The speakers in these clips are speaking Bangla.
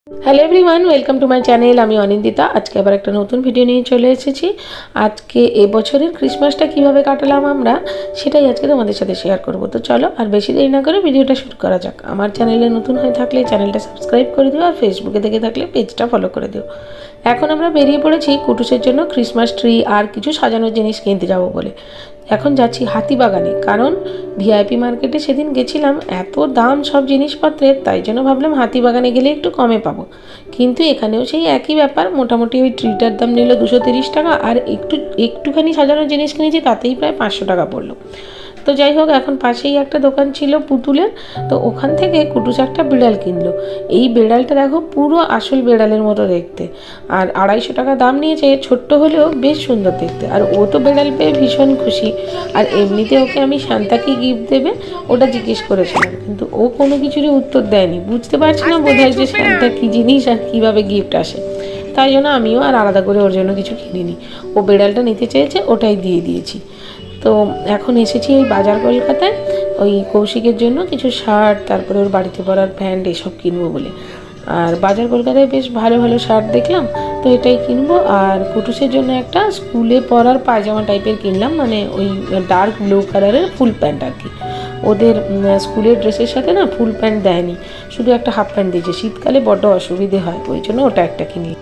Hello everyone, welcome to my channel. আমি অনিন্দিতা। আজকে আবার একটা নতুন ভিডিও নিয়ে চলে এসেছি। আজকে এবছরের ক্রিসমাসটা কিভাবে কাটালাম আমরা, সেটাই আজকে তোমাদের সাথে শেয়ার করব। তো চলো আর বেশি দেরি না করে ভিডিওটা শুরু করা যাক। আমার চ্যানেলে নতুন হয়ে থাকলে চ্যানেলটা সাবস্ক্রাইব করে দিও, আর ফেসবুকে দেখে থাকলে পেজটা ফলো করে দিও। এখন আমরা বেরিয়ে পড়েছি কুটুসের জন্য ক্রিসমাস ট্রি আর কিছু সাজানোর জিনিস কিনতে যাবো বলে। এখন যাচ্ছি হাতিবাগানে, কারণ ভিআইপি মার্কেটে সেদিন গেছিলাম, এত দাম সব জিনিসপত্রের, তাই জন্য ভাবলাম হাতিবাগানে গেলে একটু কমে পাবো। কিন্তু এখানেও সেই একই ব্যাপার, মোটামুটি ওই ট্রিটার দাম নিল 230 টাকা, আর একটুখানি সাজানোর জিনিস কিনেছি তাতেই প্রায় 500 টাকা পড়লো। তো যাই হোক, এখন পাশেই একটা দোকান ছিল পুতুলের, তো ওখান থেকে কুটুস একটা বিড়াল কিনলো। এই বিড়ালটা দেখো পুরো আসল বিড়ালের মতো দেখতে, আর 250 টাকা দাম নিয়েছে। ছোট্ট হলেও বেশ সুন্দর দেখতে, আর ও তো বিড়াল পেয়ে ভীষণ খুশি। আর এমনিতে ওকে আমি শান্তা কি গিফট দেবে ওটা জিজ্ঞেস করেছিলাম, কিন্তু ও কোনো কিছুরই উত্তর দেয়নি। বুঝতে পারছি না বোধহয় যে শান্তা কী জিনিস আর কীভাবে গিফট আসে। তাই জন্য আমিও আর আলাদা করে ওর জন্য কিছু কিনিনি। ও বিড়ালটা নিতে চেয়েছে, ওটাই দিয়ে দিয়েছি। তো এখন এসেছি ওই বাজার কলকাতায়, ওই কৌশিকের জন্য কিছু শার্ট, তারপরে ওর বাড়িতে পরার প্যান্ট এসব কিনবো বলে। আর বাজার কলকাতায় বেশ ভালো ভালো শার্ট দেখলাম, তো এটাই কিনবো। আর কুটুসের জন্য একটা স্কুলে পরার পায়জামা টাইপের কিনলাম, মানে ওই ডার্ক ব্লু কালারের ফুল প্যান্ট আর কি। ওদের স্কুলের ড্রেসের সাথে না ফুল প্যান্ট দেয়নি, শুধু একটা হাফ প্যান্ট দিয়েছে। শীতকালে বড্ড অসুবিধে হয়, ওই জন্য ওটা একটা কিনলাম।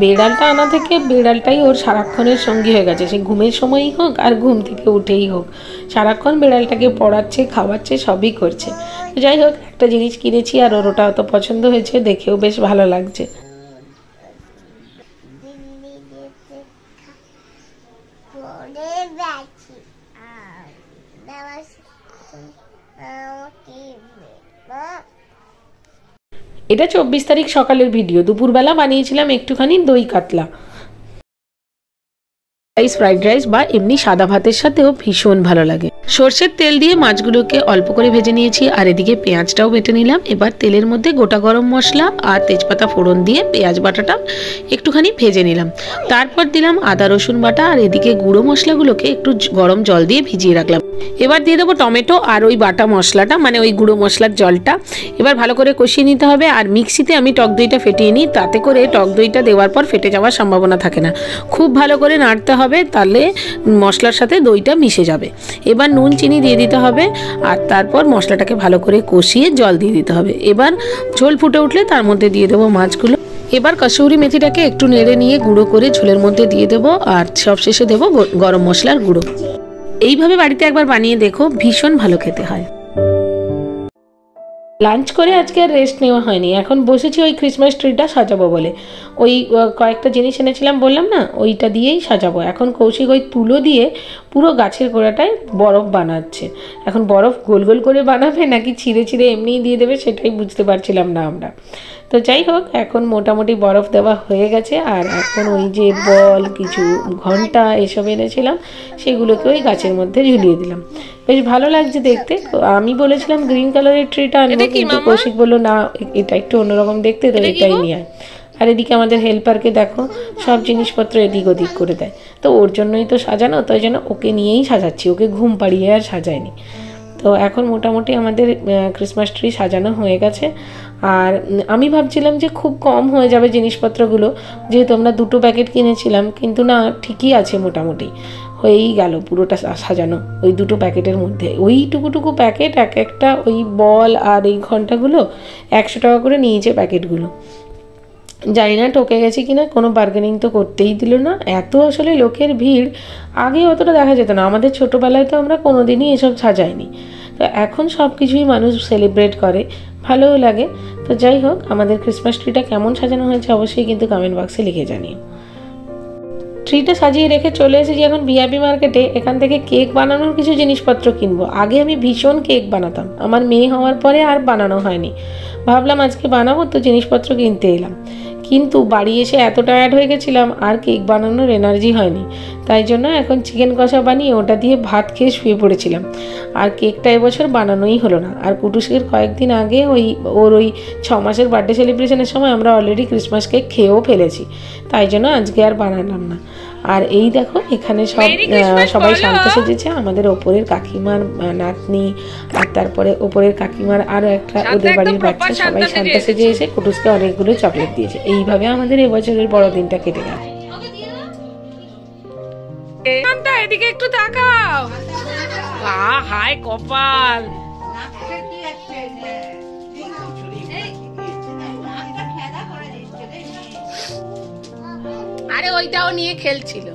বিড়ালটা আনা থেকে বিড়ালটাই ওর সারাক্ষণের সঙ্গী হয়ে গেছে। সে ঘুমের সময়ই হোক আর ঘুম থেকে উঠেই হোক, সারাক্ষণ বিড়ালটাকে পড়াচ্ছে, খাওয়াচ্ছে, সবই করছে। তো যাই হোক, একটা জিনিস কিনেছি আর ওর ওটা অত পছন্দ হয়েছে, দেখেও বেশ ভালো লাগছে। এটা 24 তারিখ সকালের ভিডিও। দুপুরবেলা বানিয়েছিলাম একটুখানি দই কাতলা, ফ্রাইড রাইস বা এমনি সাদা ভাতের সাথেও ভীষণ ভালো লাগে। সর্ষের তেল দিয়ে মাছগুলোকে অল্প করে ভেজে নিয়েছি, আর এদিকে পেঁয়াজটাও বেটে নিলাম। এবার তেলের মধ্যে গোটা গরম মশলা আর তেজপাতা ফোড়ন দিয়ে পেঁয়াজ বাটাটা একটুখানি ভেজে নিলাম। তারপর দিলাম আদা রসুন বাটা, আর এদিকে গুঁড়ো মশলাগুলোকে একটু গরম জল দিয়ে ভিজিয়ে রাখলাম। এবার দিয়ে দেবো টমেটো আর ওই বাটা মশলাটা, মানে ওই গুঁড়ো মশলার জলটা। এবার ভালো করে কষিয়ে নিতে হবে। আর মিক্সিতে আমি টক দইটা ফেটিয়ে নিই, তাতে করে টক দইটা দেওয়ার পর ফেটে যাওয়ার সম্ভাবনা থাকে না। খুব ভালো করে নাড়তে হবে, তাহলে মশলার সাথে দইটা মিশে যাবে। এবার নুন চিনি দিয়ে দিতে হবে, আর তারপর মশলাটাকে ভালো করে কষিয়ে জল দিয়ে দিতে হবে। এবার ঝোল ফুটে উঠলে তার মধ্যে দিয়ে দেবো মাছগুলো। এবার কসুরি মেথিটাকে একটু নেড়ে নিয়ে গুঁড়ো করে ঝোলের মধ্যে দিয়ে দেবো, আর সবশেষে দেবো গরম মশলার গুঁড়ো। এইভাবে বাড়িতে একবার বানিয়ে দেখো, ভীষণ ভালো খেতে হয়। লাঞ্চ করে আজকে আর রেস্ট নেওয়া হয়নি, এখন বসেছি ওই ক্রিসমাস ট্রিটা সাজাবো বলে। ওই কয়েকটা জিনিস এনেছিলাম বললাম না, ওইটা দিয়েই সাজাবো। এখন কৌশিক ওই তুলো দিয়ে পুরো গাছের গোড়াটায় বরফ বানাচ্ছে। এখন বরফ গোল গোল করে বানাবে নাকি ছিঁড়ে ছিঁড়ে এমনিই দিয়ে দেবে, সেটাই বুঝতে পারছিলাম না আমরা। তো যাই হোক, এখন মোটামুটি বরফ দেওয়া হয়ে গেছে। আর এখন ওই যে বল, কিছু ঘন্টা এসব এনেছিলাম, সেগুলোকে ওই গাছের মধ্যে ঝুলিয়ে দিলাম। বেশ ভালো লাগছে দেখতে। আমি বলেছিলাম গ্রিন কালারের ট্রিটা আনবো, কিন্তু কৌশিক বললো না, এটা একটু অন্যরকম দেখতে, তো এটাই নিয়ে আয়। আর এদিকে আমাদের হেল্পারকে দেখো, সব জিনিসপত্র এদিক ওদিক করে দেয়। তো ওর জন্যই তো সাজানো, তাই জন্য ওকে নিয়েই সাজাচ্ছি, ওকে ঘুম পাড়িয়ে আর সাজায়নি। তো এখন মোটামুটি আমাদের ক্রিসমাস ট্রি সাজানো হয়ে গেছে। আর আমি ভাবছিলাম যে খুব কম হয়ে যাবে জিনিসপত্রগুলো, যেহেতু আমরা 2টো প্যাকেট কিনেছিলাম, কিন্তু না, ঠিকই আছে, মোটামুটি হয়েই গেল পুরোটা সাজানো ওই 2টো প্যাকেটের মধ্যে। ওই টুকু প্যাকেট, এক একটা ওই বল আর এই ঘন্টাগুলো 100 টাকা করে নিয়েছে প্যাকেটগুলো। জানি না ঠকে গেছি কিনা, কোনো বার্গেনিং তো করতেই দিল না। এত আসলে লোকের ভিড়, আগে অতটা দেখা যেত না। আমাদের ছোটোবেলায় তো আমরা কোনো দিনই এসব সাজাইনি, তো এখন সব কিছুই মানুষ সেলিব্রেট করে, ভালোও লাগে। তো যাই হোক, আমাদের ক্রিসমাস ট্রিটা কেমন সাজানো হয়েছে অবশ্যই কিন্তু কমেন্ট বক্সে লিখে জানিও। ট্রিটা সাজিয়ে রেখে চলে এসেছি এখন ভিআইপি মার্কেটে। এখান থেকে কেক বানানোর কিছু জিনিসপত্র কিনবো। আগে আমি ভীষণ কেক বানাতাম, আমার মেয়ে হওয়ার পরে আর বানানো হয়নি। ভাবলাম আজকে বানাবো, তো জিনিসপত্র কিনতে এলাম। কিন্তু বাড়ি এসে এত টায়ার্ড হয়ে গেছিলাম, আর কেক বানানোর এনার্জি হয়নি। তাই জন্য এখন চিকেন কষা বানিয়ে ওটা দিয়ে ভাত খেয়ে শুয়ে পড়েছিলাম। আর কেকটা এবছর বানানোই হলো না। আর কুটুসের কয়েকদিন আগে ওর 6 মাসের বার্থডে সেলিব্রেশনের সময় আমরা অলরেডি ক্রিসমাস কেক খেয়েও ফেলেছি, তাই জন্য আজকে আর বানালাম না। আর এই দেখো এখানে সবাই সান্তা সেজেছে, আমাদের ওপরের কাকিমার নাতনি, আর তারপরে ওপরের কাকিমার আরও একটা ওদের বাড়ির বাচ্চা, সবাই সান্তা সেজে এসে কুটুসকে অনেকগুলো চকলেট দিয়েছে। এইভাবে আমাদের এবছরের বড়দিনটা কেটে গেল। এদিকে একটু তাকাও, হায় কপাল। আরে ওইটাও নিয়ে খেলছিল।